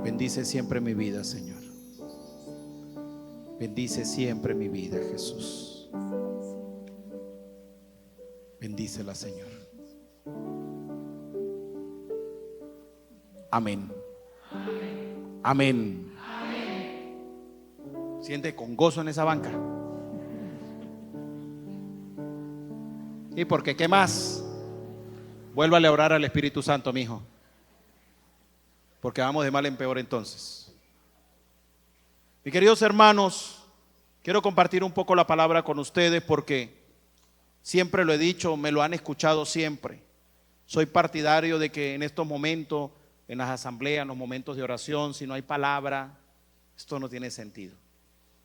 Bendice siempre mi vida, Señor. Bendice siempre mi vida, Jesús. Bendícela, Señor. Amén. Amén. Siente con gozo en esa banca. ¿Y porque qué más? Vuélvale a orar al Espíritu Santo, mi hijo. Porque vamos de mal en peor entonces. Mis queridos hermanos, quiero compartir un poco la palabra con ustedes porque siempre lo he dicho, me lo han escuchado siempre. Soy partidario de que en estos momentos, en las asambleas, en los momentos de oración, si no hay palabra, esto no tiene sentido.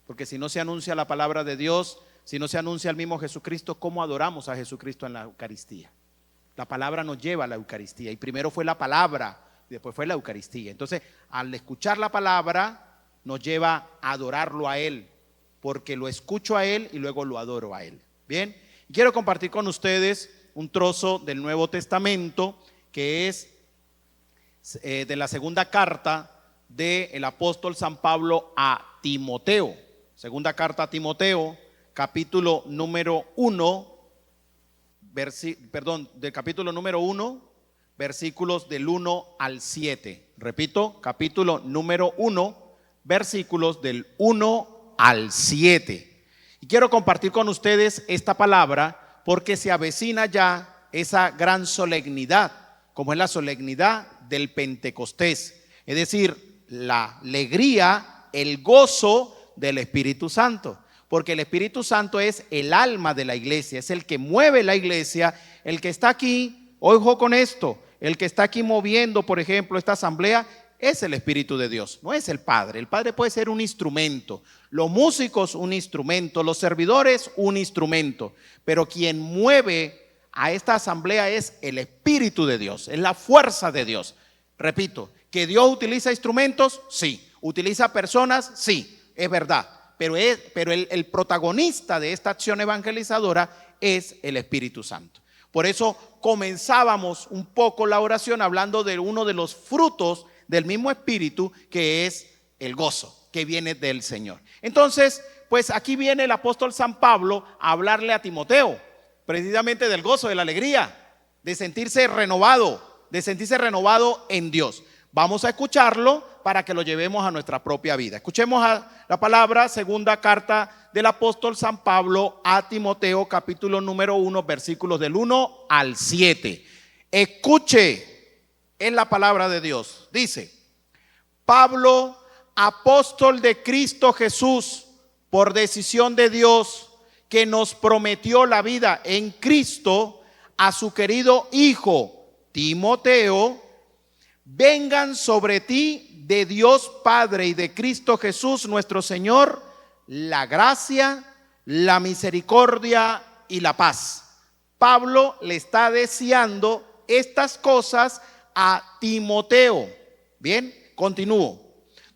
Porque si no se anuncia la palabra de Dios, si no se anuncia el mismo Jesucristo, ¿cómo adoramos a Jesucristo en la Eucaristía? La palabra nos lleva a la Eucaristía y primero fue la palabra y después fue la Eucaristía. Entonces, al escuchar la palabra, nos lleva a adorarlo a Él, porque lo escucho a Él y luego lo adoro a Él. Bien, y quiero compartir con ustedes un trozo del Nuevo Testamento que es de la segunda carta del apóstol San Pablo a Timoteo. Segunda carta a Timoteo, capítulo número 1, del capítulo número 1, versículos del 1 al 7. Repito, capítulo número 1, versículos del 1 al 7. Y quiero compartir con ustedes esta palabra porque se avecina ya esa gran solemnidad, como es la solemnidad del Pentecostés, es decir, la alegría, el gozo del Espíritu Santo, porque el Espíritu Santo es el alma de la iglesia, es el que mueve la iglesia, el que está aquí, ojo con esto, el que está aquí moviendo, por ejemplo, esta asamblea, es el Espíritu de Dios, no es el Padre puede ser un instrumento, los músicos un instrumento, los servidores un instrumento, pero quien mueve a esta asamblea es el Espíritu de Dios, es la fuerza de Dios. Repito, ¿que Dios utiliza instrumentos? Sí. ¿Utiliza personas? Sí, es verdad. Pero el protagonista de esta acción evangelizadora es el Espíritu Santo. Por eso comenzábamos un poco la oración hablando de uno de los frutos del mismo Espíritu, que es el gozo que viene del Señor. Entonces, pues aquí viene el apóstol San Pablo a hablarle a Timoteo, precisamente del gozo, de la alegría, de sentirse renovado en Dios. Vamos a escucharlo para que lo llevemos a nuestra propia vida. Escuchemos a la palabra, segunda carta del apóstol San Pablo a Timoteo, capítulo número 1, versículos del 1 al 7. Escuche en la palabra de Dios. Dice: Pablo, apóstol de Cristo Jesús, por decisión de Dios, que nos prometió la vida en Cristo, a su querido hijo Timoteo, vengan sobre ti de Dios Padre y de Cristo Jesús nuestro Señor la gracia, la misericordia y la paz. Pablo le está deseando estas cosas a Timoteo. Bien, continúo.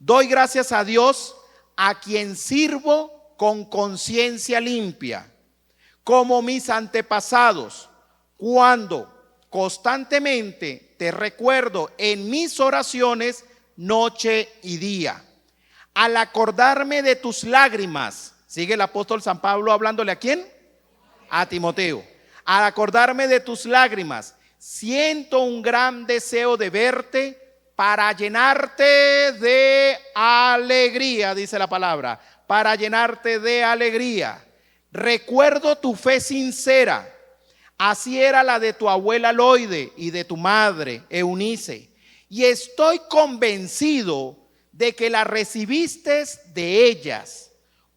Doy gracias a Dios, a quien sirvo con conciencia limpia, como mis antepasados, cuando constantemente te recuerdo en mis oraciones noche y día. Al acordarme de tus lágrimas, sigue el apóstol San Pablo hablándole ¿a quién? A Timoteo. Al acordarme de tus lágrimas, siento un gran deseo de verte para llenarte de alegría, dice la palabra, para llenarte de alegría. Recuerdo tu fe sincera. Así era la de tu abuela Loide y de tu madre Eunice. Y estoy convencido de que la recibiste de ellas.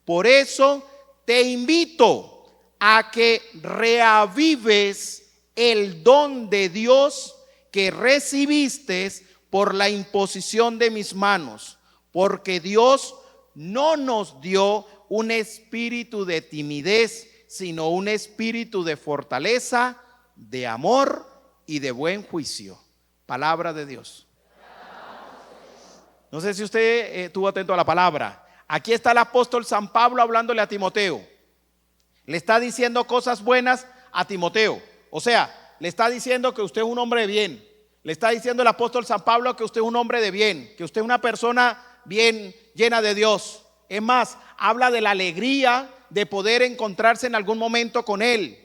Por eso te invito a que reavives el don de Dios que recibiste por la imposición de mis manos. Porque Dios no nos dio un espíritu de timidez, sino un espíritu de fortaleza, de amor y de buen juicio. Palabra de Dios. No sé si usted estuvo atento a la palabra. Aquí está el apóstol San Pablo hablándole a Timoteo. Le está diciendo cosas buenas a Timoteo. O sea, le está diciendo que usted es un hombre de bien. Le está diciendo el apóstol San Pablo que usted es un hombre de bien, que usted es una persona bien, llena de Dios. Es más, habla de la alegría de poder encontrarse en algún momento con él.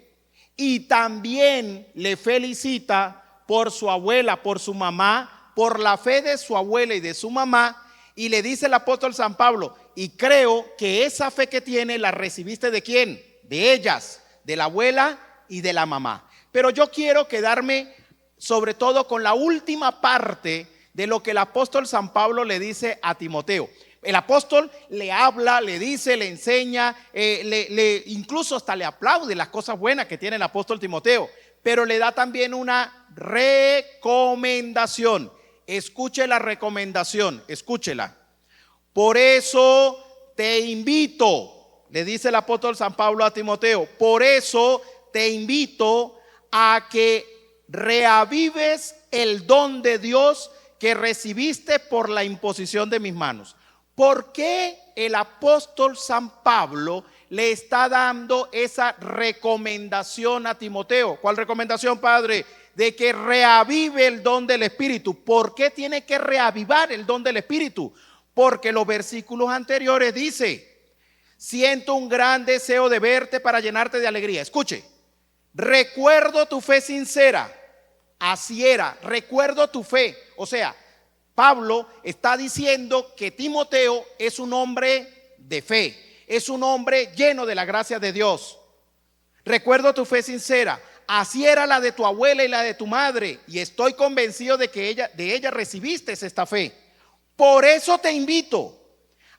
Y también le felicita por su abuela, por su mamá, por la fe de su abuela y de su mamá. Y le dice el apóstol San Pablo, y creo que esa fe que tiene la recibiste ¿de quién? De ellas, de la abuela y de la mamá. Pero yo quiero quedarme sobre todo con la última parte de lo que el apóstol San Pablo le dice a Timoteo. El apóstol le habla, le dice, le enseña, incluso hasta le aplaude las cosas buenas que tiene el apóstol Timoteo, pero le da también una recomendación. Escuche la recomendación, escúchela. Por eso te invito, le dice el apóstol San Pablo a Timoteo, por eso te invito a que reavives el don de Dios que recibiste por la imposición de mis manos. ¿Por qué el apóstol San Pablo le está dando esa recomendación a Timoteo? ¿Cuál recomendación, padre? De que reavive el don del Espíritu. ¿Por qué tiene que reavivar el don del Espíritu? Porque los versículos anteriores dice: siento un gran deseo de verte para llenarte de alegría. Escuche, recuerdo tu fe sincera. Así era, recuerdo tu fe. O sea, Pablo está diciendo que Timoteo es un hombre de fe, es un hombre lleno de la gracia de Dios. Recuerdo tu fe sincera, así era la de tu abuela y la de tu madre, y estoy convencido de que de ella recibiste esta fe. Por eso te invito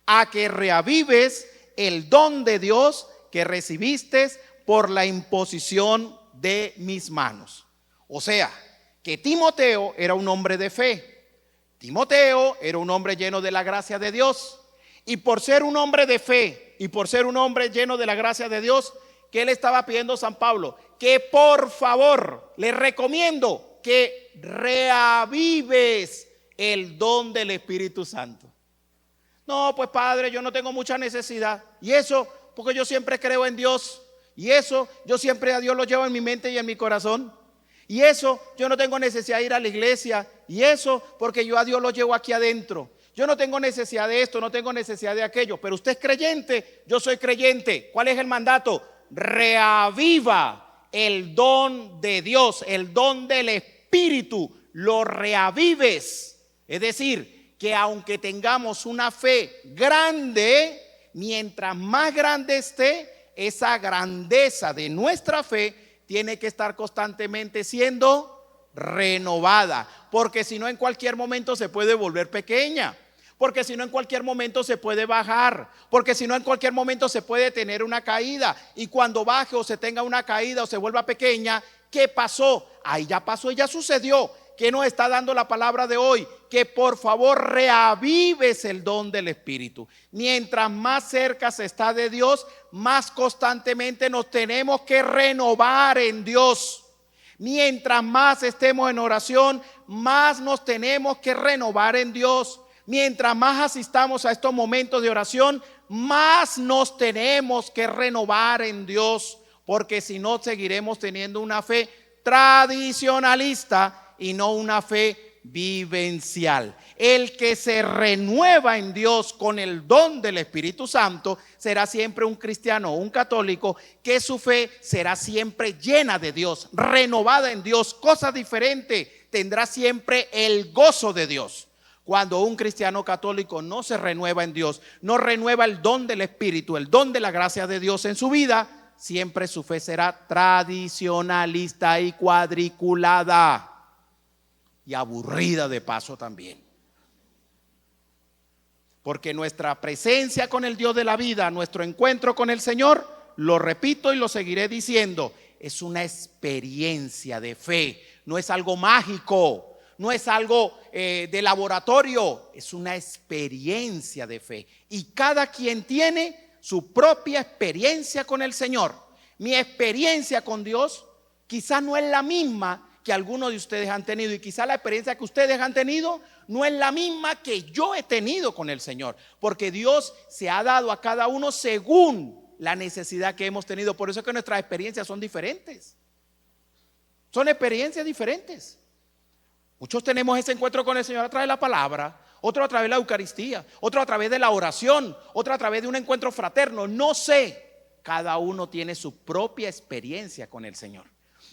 a que reavives el don de Dios que recibiste por la imposición de mis manos. O sea, que Timoteo era un hombre de fe. Timoteo era un hombre lleno de la gracia de Dios. Y por ser un hombre de fe y por ser un hombre lleno de la gracia de Dios, ¿qué le estaba pidiendo San Pablo? Que por favor, le recomiendo que reavives el don del Espíritu Santo. No, pues padre, yo no tengo mucha necesidad. Y eso porque yo siempre creo en Dios. Y eso yo siempre a Dios lo llevo en mi mente y en mi corazón. Y eso yo no tengo necesidad de ir a la iglesia. Y eso porque yo a Dios lo llevo aquí adentro. Yo no tengo necesidad de esto, no tengo necesidad de aquello. Pero usted es creyente, yo soy creyente. ¿Cuál es el mandato? Reaviva el don de Dios, el don del Espíritu. Lo reavives. Es decir, que aunque tengamos una fe grande, mientras más grande esté, esa grandeza de nuestra fe tiene que estar constantemente siendo renovada, porque si no en cualquier momento se puede volver pequeña, porque si no en cualquier momento se puede bajar, porque si no en cualquier momento se puede tener una caída, y cuando baje o se tenga una caída o se vuelva pequeña, ¿qué pasó? Ahí ya pasó y ya sucedió. ¿Qué nos está dando la palabra de hoy? Que por favor reavives el don del Espíritu. Mientras más cerca se está de Dios, más constantemente nos tenemos que renovar en Dios. Mientras más estemos en oración, más nos tenemos que renovar en Dios. Mientras más asistamos a estos momentos de oración, más nos tenemos que renovar en Dios. Porque si no, seguiremos teniendo una fe tradicionalista y no una fe vivencial. El que se renueva en Dios con el don del Espíritu Santo será siempre un cristiano o un católico que su fe será siempre llena de Dios, renovada en Dios, cosa diferente, tendrá siempre el gozo de Dios. Cuando un cristiano católico no se renueva en Dios, no renueva el don del Espíritu, el don de la gracia de Dios en su vida, siempre su fe será tradicionalista y cuadriculada. Y aburrida de paso también. Porque nuestra presencia con el Dios de la vida, nuestro encuentro con el Señor, lo repito y lo seguiré diciendo, es una experiencia de fe. No es algo mágico, no es algo de laboratorio, es una experiencia de fe. Y cada quien tiene su propia experiencia con el Señor. Mi experiencia con Dios quizás no es la misma que algunos de ustedes han tenido, y quizá la experiencia que ustedes han tenido no es la misma que yo he tenido con el Señor, porque Dios se ha dado a cada uno según la necesidad que hemos tenido. Por eso es que nuestras experiencias son diferentes, son experiencias diferentes. Muchos tenemos ese encuentro con el Señor a través de la palabra, otro a través de la Eucaristía, otro a través de la oración, otro a través de un encuentro fraterno. No sé, cada uno tiene su propia experiencia con el Señor.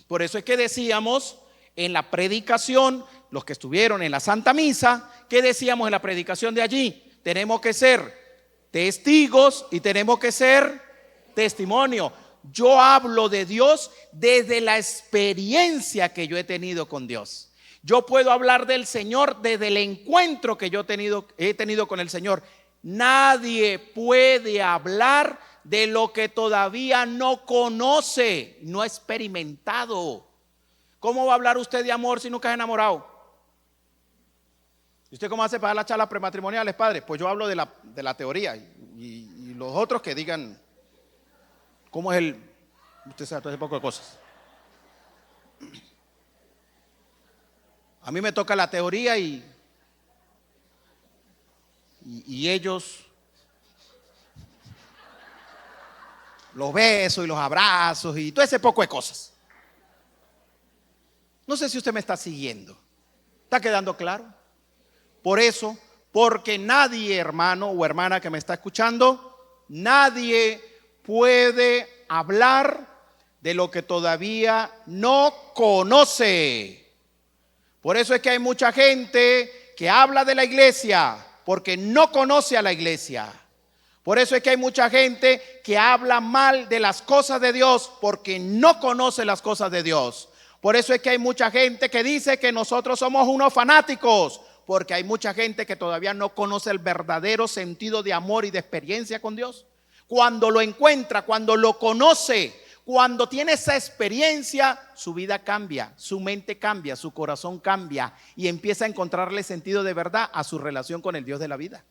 Por eso es que decíamos en la predicación, los que estuvieron en la Santa Misa, ¿qué decíamos en la predicación de allí? Tenemos que ser testigos y tenemos que ser testimonio. Yo hablo de Dios desde la experiencia que yo he tenido con Dios. Yo puedo hablar del Señor desde el encuentro que yo he tenido con el Señor. Nadie puede hablar de lo que todavía no conoce, no ha experimentado. ¿Cómo va a hablar usted de amor si nunca es enamorado? ¿Y usted cómo hace para dar las charlas prematrimoniales, padre? Pues yo hablo de la teoría y los otros que digan cómo es usted sabe todo ese poco de cosas. A mí me toca la teoría y ellos, los besos y los abrazos y todo ese poco de cosas. No sé si usted me está siguiendo. ¿Está quedando claro? Por eso, porque nadie, hermano o hermana que me está escuchando, nadie puede hablar de lo que todavía no conoce. Por eso es que hay mucha gente que habla de la iglesia porque no conoce a la iglesia. Por eso es que hay mucha gente que habla mal de las cosas de Dios porque no conoce las cosas de Dios. Por eso es que hay mucha gente que dice que nosotros somos unos fanáticos, porque hay mucha gente que todavía no conoce el verdadero sentido de amor y de experiencia con Dios. Cuando lo encuentra, cuando lo conoce, cuando tiene esa experiencia, su vida cambia, su mente cambia, su corazón cambia y empieza a encontrarle sentido de verdad a su relación con el Dios de la vida.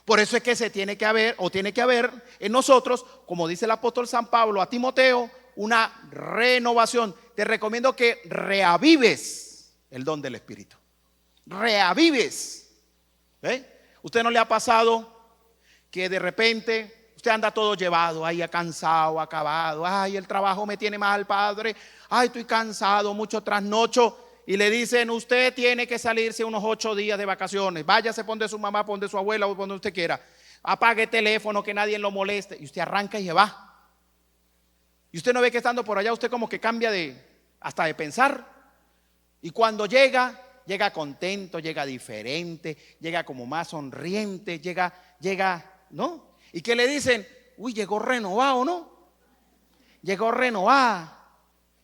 Por eso es que tiene que haber en nosotros, como dice el apóstol San Pablo a Timoteo, una renovación. Te recomiendo que reavives el don del Espíritu. Reavives. ¿Usted no le ha pasado que de repente usted anda todo llevado, ahí cansado, acabado? Ay, el trabajo me tiene mal, padre. Ay, estoy cansado, mucho trasnocho. Y le dicen, usted tiene que salirse unos 8 días de vacaciones. Váyase, ponde su mamá, ponde su abuela o donde usted quiera. Apague el teléfono, que nadie lo moleste. Y usted arranca y se va. Y usted no ve que estando por allá usted como que cambia hasta de pensar. Y cuando llega contento, llega diferente, llega como más sonriente, llega, ¿no? ¿Y qué le dicen? Uy, llegó renovado, ¿no? Llegó renovada.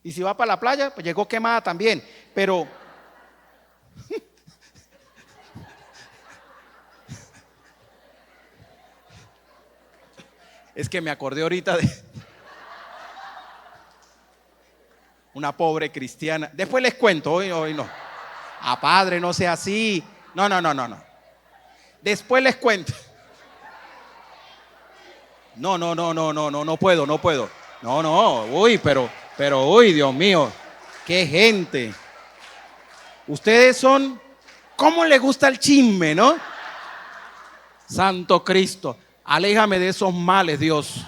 Y si va para la playa, pues llegó quemada también. Pero es que me acordé ahorita de una pobre cristiana. Después les cuento, hoy no. Padre, no sea así. No. Después les cuento. No puedo. No, uy, pero uy, Dios mío, qué gente. Ustedes son, ¿cómo les gusta el chisme, no? Santo Cristo, aléjame de esos males, Dios.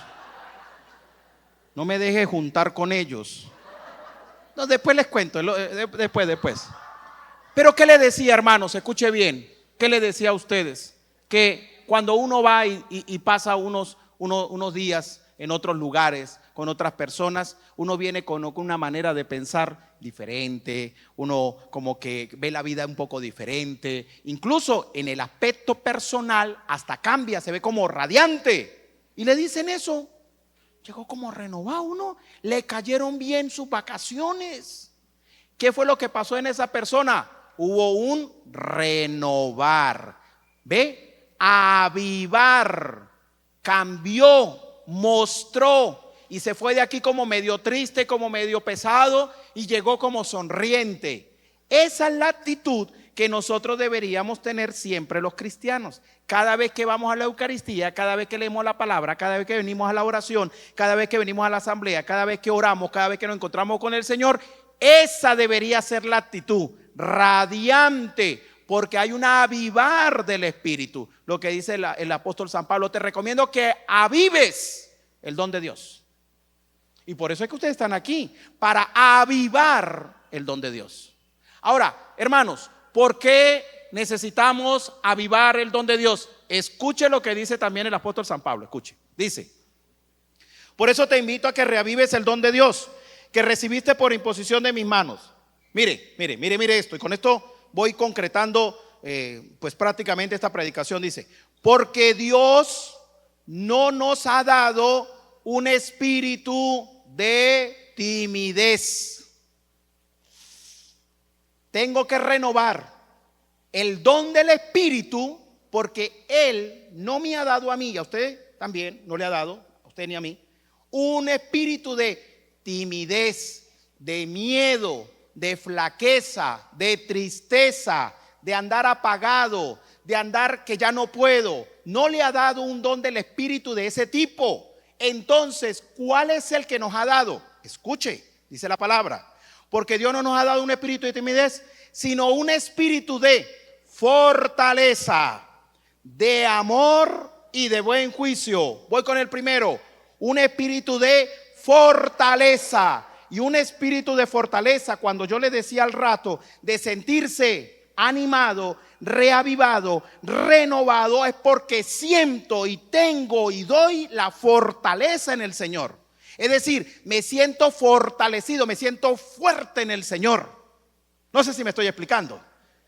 No me dejes juntar con ellos. No, después les cuento, después. Pero ¿qué le decía, hermanos? Escuche bien. ¿Qué le decía a ustedes? Que cuando uno va y pasa unos días en otros lugares, con otras personas, uno viene con una manera de pensar diferente, uno como que ve la vida un poco diferente, incluso en el aspecto personal hasta cambia, se ve como radiante. Y le dicen eso, llegó como renovado, ¿no? Le cayeron bien sus vacaciones. ¿Qué fue lo que pasó en esa persona? Hubo un renovar, ¿ve? Avivar, cambió, mostró y se fue de aquí como medio triste, como medio pesado y llegó como sonriente. Esa es la actitud que nosotros deberíamos tener siempre los cristianos. Cada vez que vamos a la Eucaristía, cada vez que leemos la palabra, cada vez que venimos a la oración, cada vez que venimos a la asamblea, cada vez que oramos, cada vez que nos encontramos con el Señor, esa debería ser la actitud, radiante, porque hay un avivar del Espíritu. Lo que dice el apóstol San Pablo, te recomiendo que avives el don de Dios. Y por eso es que ustedes están aquí, para avivar el don de Dios. Ahora, hermanos, ¿por qué necesitamos avivar el don de Dios? Escuche lo que dice también el apóstol San Pablo. Escuche, dice: por eso te invito a que reavives el don de Dios que recibiste por imposición de mis manos. Mire esto, y con esto voy concretando pues prácticamente esta predicación. Dice: porque Dios no nos ha dado un espíritu de timidez. Tengo que renovar el don del espíritu, porque Él no me ha dado a mí, y a usted también no le ha dado, a usted ni a mí, un espíritu de timidez, de miedo, de flaqueza, de tristeza, de andar apagado, de andar que ya no puedo. No le ha dado un don del espíritu de ese tipo. Entonces, ¿cuál es el que nos ha dado? Escuche, dice la palabra: porque Dios no nos ha dado un espíritu de timidez, sino un espíritu de fortaleza, de amor y de buen juicio. Voy con el primero: un espíritu de fortaleza. Y un espíritu de fortaleza, cuando yo le decía al rato de sentirse animado, reavivado, renovado, es porque siento y tengo y doy la fortaleza en el Señor. Es decir, me siento fortalecido, me siento fuerte en el Señor. No sé si me estoy explicando.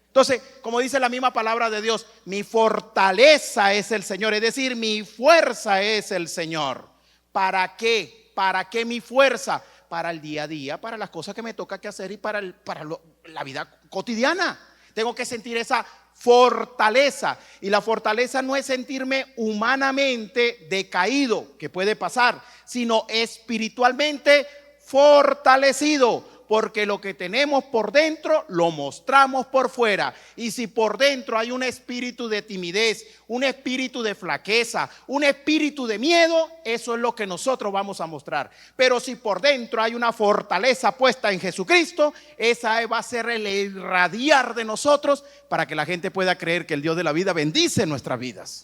Entonces, como dice la misma palabra de Dios, mi fortaleza es el Señor, es decir, mi fuerza es el Señor. ¿Para qué? ¿Para qué mi fuerza? Para el día a día, para las cosas que me toca que hacer y para la vida cotidiana. Tengo que sentir esa fortaleza. Y la fortaleza no es sentirme humanamente decaído, que puede pasar, sino espiritualmente fortalecido. Porque lo que tenemos por dentro lo mostramos por fuera. Y si por dentro hay un espíritu de timidez, un espíritu de flaqueza, un espíritu de miedo, eso es lo que nosotros vamos a mostrar. Pero si por dentro hay una fortaleza puesta en Jesucristo, esa va a ser el irradiar de nosotros para que la gente pueda creer que el Dios de la vida bendice nuestras vidas.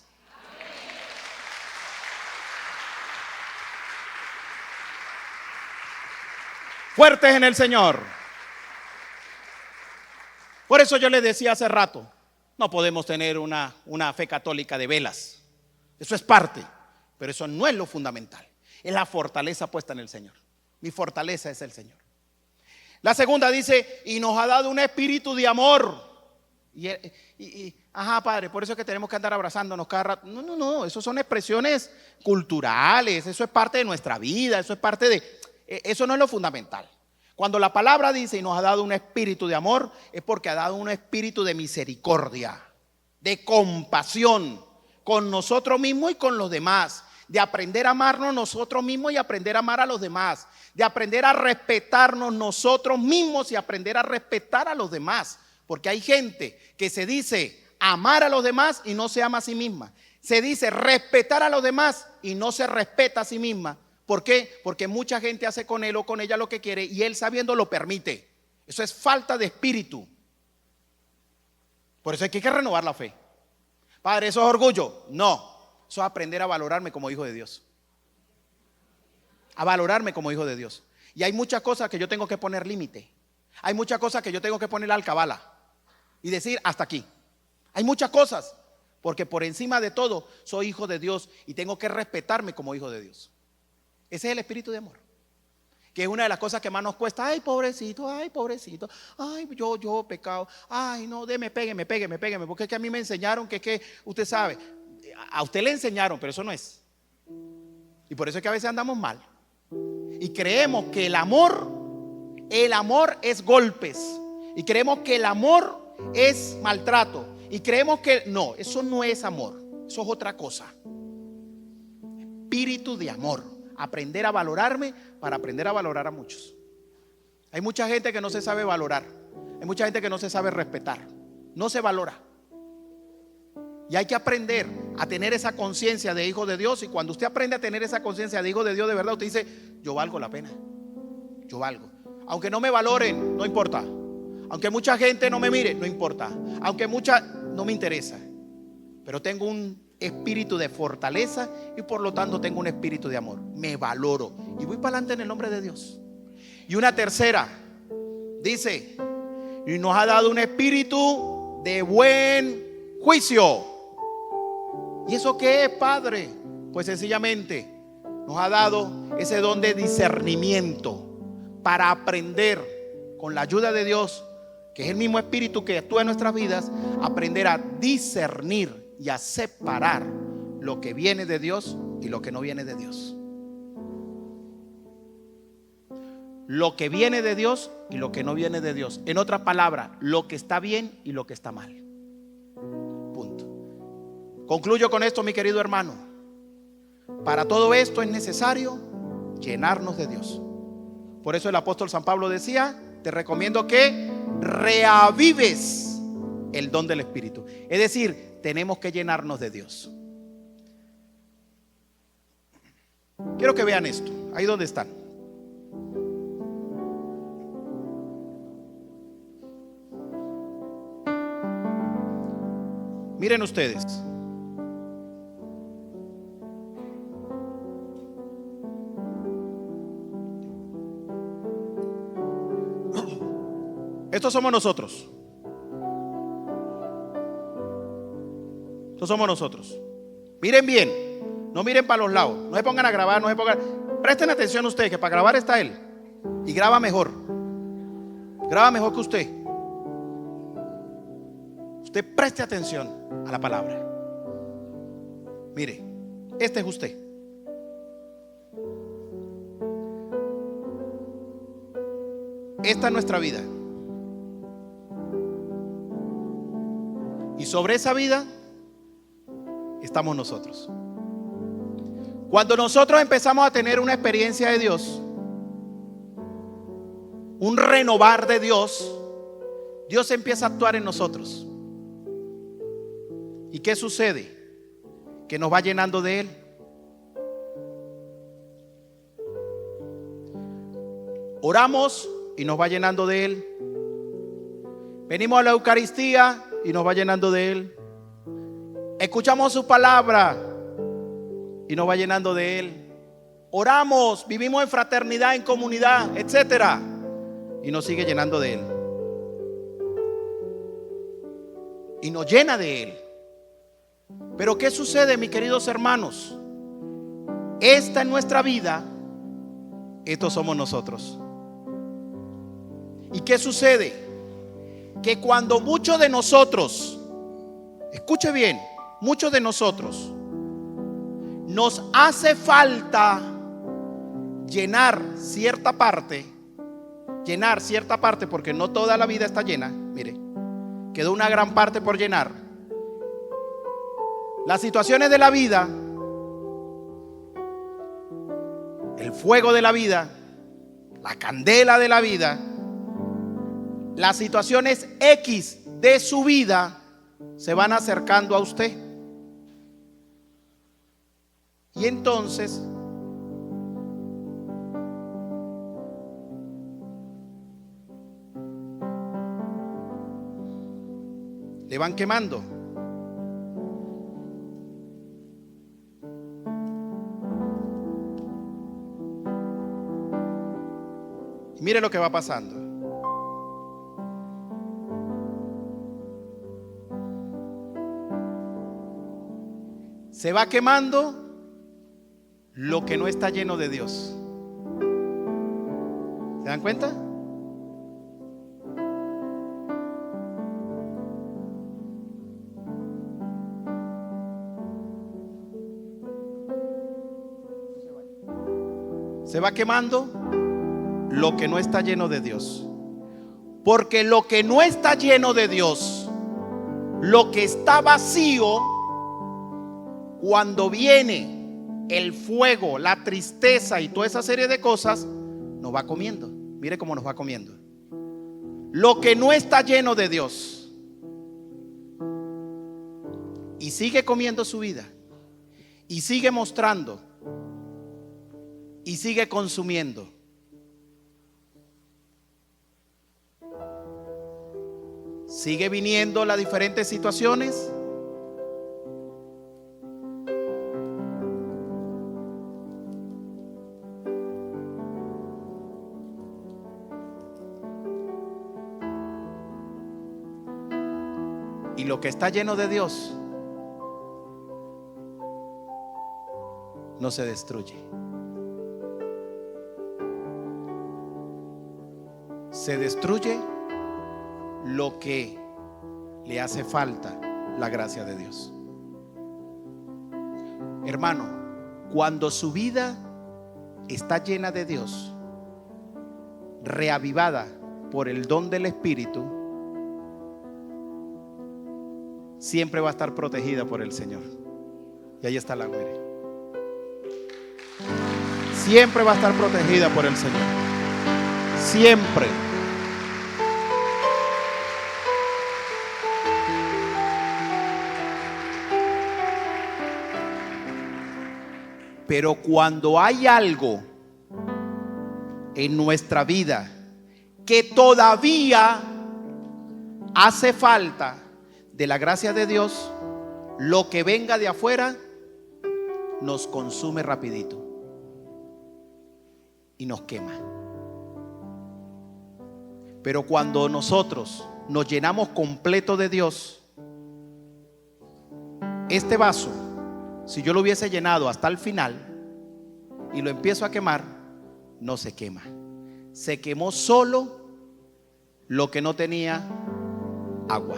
Fuertes en el Señor. Por eso yo les decía hace rato, no podemos tener una fe católica de velas. Eso es parte, pero eso no es lo fundamental. Es la fortaleza puesta en el Señor. Mi fortaleza es el Señor. La segunda dice: y nos ha dado un espíritu de amor. Ajá, Padre, por eso es que tenemos que andar abrazándonos cada rato. No, eso son expresiones culturales, eso es parte de nuestra vida, eso es parte de... Eso no es lo fundamental. Cuando la palabra dice: y nos ha dado un espíritu de amor, es porque ha dado un espíritu de misericordia, de compasión con nosotros mismos y con los demás, de aprender a amarnos nosotros mismos y aprender a amar a los demás, de aprender a respetarnos nosotros mismos y aprender a respetar a los demás. Porque hay gente que se dice amar a los demás y no se ama a sí misma. Se dice respetar a los demás y no se respeta a sí misma. ¿Por qué? Porque mucha gente hace con él o con ella lo que quiere y él, sabiendo, lo permite. Eso es falta de espíritu. Por eso hay que renovar la fe. Padre, ¿eso es orgullo? No, eso es aprender a valorarme como hijo de Dios. A valorarme como hijo de Dios. Y hay muchas cosas que yo tengo que poner límite. Hay muchas cosas que yo tengo que poner alcabala y decir: hasta aquí. Hay muchas cosas, porque por encima de todo soy hijo de Dios y tengo que respetarme como hijo de Dios. Ese es el espíritu de amor, que es una de las cosas que más nos cuesta. Ay, pobrecito, ay, yo pecado, ay, no, pégueme, porque es que a mí me enseñaron que usted sabe, a usted le enseñaron, pero eso no es. Y por eso es que a veces andamos mal y creemos que el amor es golpes, y creemos que el amor es maltrato, y creemos que no, eso no es amor, eso es otra cosa. Espíritu de amor. Aprender a valorarme para aprender a valorar a muchos. Hay mucha gente que no se sabe valorar. Hay mucha gente que no se sabe respetar. No se valora. Y hay que aprender a tener esa conciencia de hijo de Dios. Y cuando usted aprende a tener esa conciencia de hijo de Dios de verdad, usted dice: yo valgo la pena. Yo valgo. Aunque no me valoren, no importa. Aunque mucha gente no me mire, no importa. Aunque no me interesa. Pero tengo un espíritu de fortaleza y por lo tanto tengo un espíritu de amor. Me valoro y voy para adelante en el nombre de Dios. Y una tercera dice: y nos ha dado un espíritu de buen juicio. ¿Y eso qué es, Padre? Pues sencillamente nos ha dado ese don de discernimiento para aprender, con la ayuda de Dios, que es el mismo espíritu que actúa en nuestras vidas, aprender a discernir y a separar lo que viene de Dios y lo que no viene de Dios. Lo que viene de Dios y lo que no viene de Dios. En otras palabras, lo que está bien y lo que está mal. Punto. Concluyo con esto, mi querido hermano. Para todo esto es necesario llenarnos de Dios. Por eso el apóstol San Pablo decía: te recomiendo que reavives el don del Espíritu. Es decir, tenemos que llenarnos de Dios. Quiero que vean esto, ahí donde están. Miren ustedes. Estos somos nosotros. Estos somos nosotros. Miren bien. No miren para los lados. No se pongan a grabar. No se pongan. Presten atención ustedes, que para grabar está él. Y graba mejor. Graba mejor que usted. Usted preste atención a la palabra. Mire, este es usted. Esta es nuestra vida. Y sobre esa vida estamos nosotros. Cuando nosotros empezamos a tener una experiencia de Dios, un renovar de Dios, Dios empieza a actuar en nosotros. ¿Y qué sucede? Que nos va llenando de Él. Oramos y nos va llenando de Él. Venimos a la Eucaristía y nos va llenando de Él. Escuchamos su palabra y nos va llenando de Él. Oramos, vivimos en fraternidad, en comunidad, etcétera, y nos sigue llenando de Él. Y nos llena de Él. Pero ¿qué sucede, mis queridos hermanos? Esta es nuestra vida. Estos somos nosotros. ¿Y qué sucede? Que cuando muchos de nosotros, escuche bien, muchos de nosotros nos hace falta llenar cierta parte, porque no toda la vida está llena. Mire, quedó una gran parte por llenar. Las situaciones de la vida, el fuego de la vida, la candela de la vida, las situaciones X de su vida se van acercando a usted. Y entonces le van quemando. Y mire lo que va pasando. Se va quemando lo que no está lleno de Dios. ¿Se dan cuenta? Se va quemando lo que no está lleno de Dios. Porque lo que no está lleno de Dios, lo que está vacío, cuando viene el fuego, la tristeza y toda esa serie de cosas, nos va comiendo. Mire cómo nos va comiendo. Lo que no está lleno de Dios. Y sigue comiendo su vida. Y sigue mostrando. Y sigue consumiendo. Sigue viniendo las diferentes situaciones. lo que está lleno de Dios no se destruye. Se destruye lo que le hace falta la gracia de Dios. Hermano, cuando su vida está llena de Dios, reavivada por el don del Espíritu, siempre va a estar protegida por el Señor. Y ahí está la mujer. Siempre va a estar protegida por el Señor. Siempre. Pero cuando hay algo en nuestra vida que todavía hace falta de la gracia de Dios, lo que venga de afuera nos consume rapidito y nos quema. Pero cuando nosotros nos llenamos completo de Dios, este vaso, si yo lo hubiese llenado hasta el final y lo empiezo a quemar, no se quema. Se quemó solo lo que no tenía agua,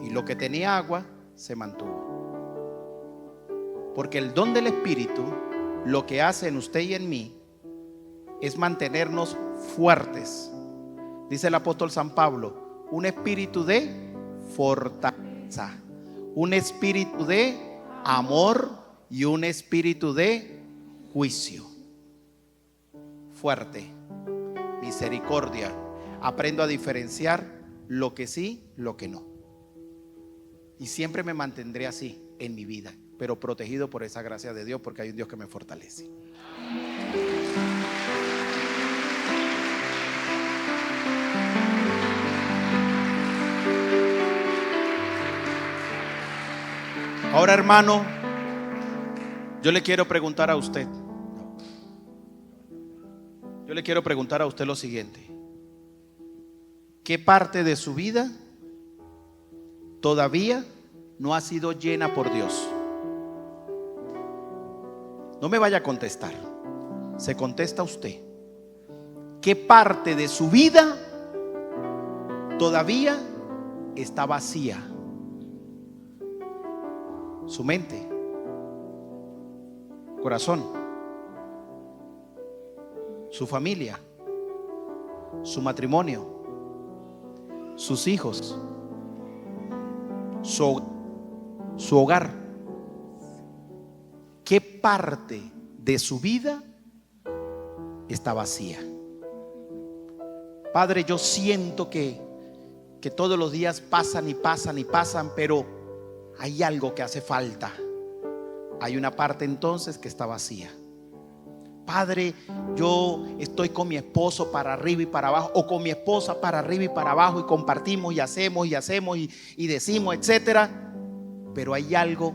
y lo que tenía agua se mantuvo. Porque el don del Espíritu lo que hace en usted y en mí es mantenernos fuertes. Dice el apóstol San Pablo: un espíritu de fortaleza, un espíritu de amor y un espíritu de juicio. Fuerte, misericordia. Aprendo a diferenciar lo que sí, lo que no. Y siempre me mantendré así en mi vida, pero protegido por esa gracia de Dios, porque hay un Dios que me fortalece. Ahora, hermano, yo le quiero preguntar a usted. Yo le quiero preguntar a usted lo siguiente: ¿qué parte de su vida todavía no ha sido llena por Dios? No me vaya a contestar, se contesta usted. ¿Qué parte de su vida todavía está vacía? Su mente, corazón, su familia, su matrimonio, sus hijos, su hogar. ¿Qué parte de su vida está vacía? Padre, yo siento que todos los días pasan y pasan y pasan, pero hay algo que hace falta. Hay una parte entonces que está vacía. Padre, yo estoy con mi esposo para arriba y para abajo, o con mi esposa para arriba y para abajo, y compartimos y hacemos y decimos, etcétera. Pero hay algo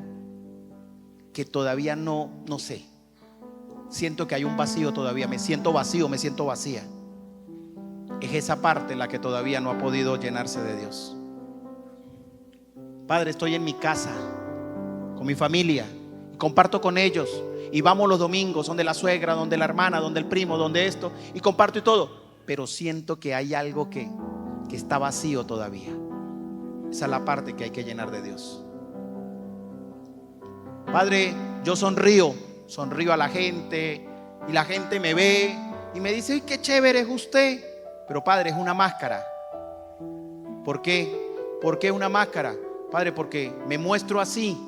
que todavía no sé. Siento que hay un vacío todavía. Me siento vacío, me siento vacía. Es esa parte la que todavía no ha podido llenarse de Dios. Padre, estoy en mi casa con mi familia y comparto con ellos, y vamos los domingos donde la suegra, donde la hermana, donde el primo, donde esto, y comparto y todo, pero siento que hay algo que está vacío todavía. Esa es la parte que hay que llenar de Dios. Padre, yo sonrío a la gente, y la gente me ve y me dice: ¡ay, qué chévere es usted! Pero Padre, es una máscara. ¿Por qué? ¿Por qué una máscara? Padre, porque me muestro así,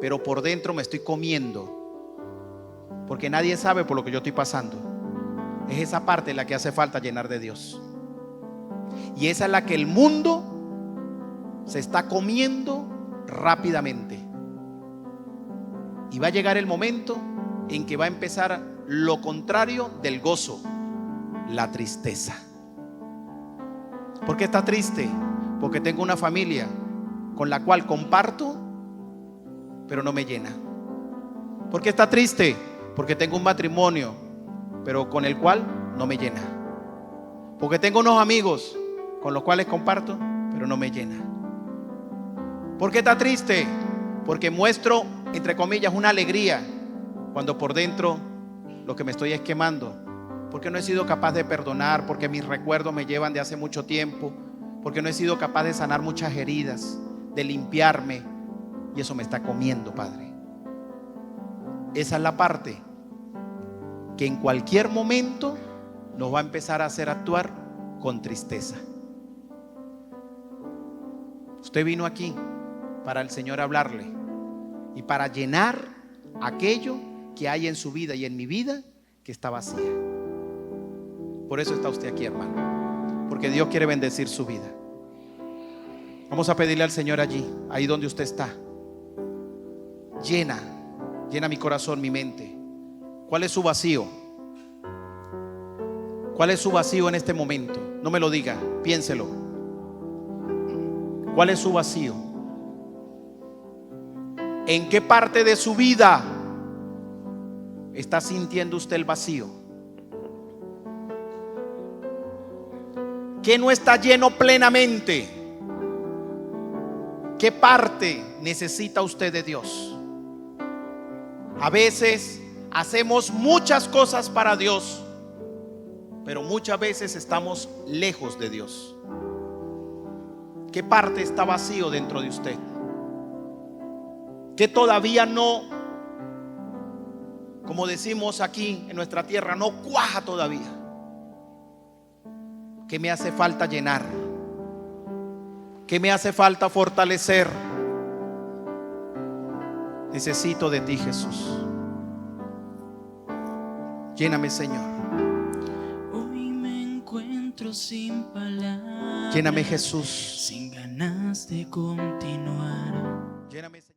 pero por dentro me estoy comiendo, porque nadie sabe por lo que yo estoy pasando. Es esa parte la que hace falta llenar de Dios. Y esa es la que el mundo se está comiendo rápidamente. Y va a llegar el momento en que va a empezar lo contrario del gozo: la tristeza. ¿Por qué está triste? Porque tengo una familia con la cual comparto, pero no me llena. ¿Por qué está triste? Porque tengo un matrimonio, pero con el cual no me llena. Porque tengo unos amigos con los cuales comparto, pero no me llena. ¿Por qué está triste? Porque muestro, entre comillas, una alegría cuando por dentro lo que me estoy es quemando. Porque no he sido capaz de perdonar, porque mis recuerdos me llevan de hace mucho tiempo, porque no he sido capaz de sanar muchas heridas, de limpiarme, y eso me está comiendo, Padre. Esa es la parte que en cualquier momento nos va a empezar a hacer actuar con tristeza. Usted vino aquí para el Señor hablarle y para llenar aquello que hay en su vida y en mi vida que está vacía. Por eso está usted aquí, hermano, porque Dios quiere bendecir su vida. Vamos a pedirle al Señor allí, ahí donde usted está. Llena mi corazón, mi mente. ¿Cuál es su vacío? ¿Cuál es su vacío en este momento? No me lo diga, piénselo. ¿Cuál es su vacío? ¿En qué parte de su vida está sintiendo usted el vacío? ¿Qué no está lleno plenamente? ¿Qué parte necesita usted de Dios? A veces hacemos muchas cosas para Dios, pero muchas veces estamos lejos de Dios. ¿Qué parte está vacío dentro de usted? ¿Qué todavía no, como decimos aquí en nuestra tierra, no cuaja todavía? ¿Qué me hace falta llenar? ¿Qué me hace falta fortalecer? Necesito de ti, Jesús. Lléname, Señor. Hoy me encuentro sin palabras. Lléname, Jesús. Sin ganas de continuar. Lléname, Señor.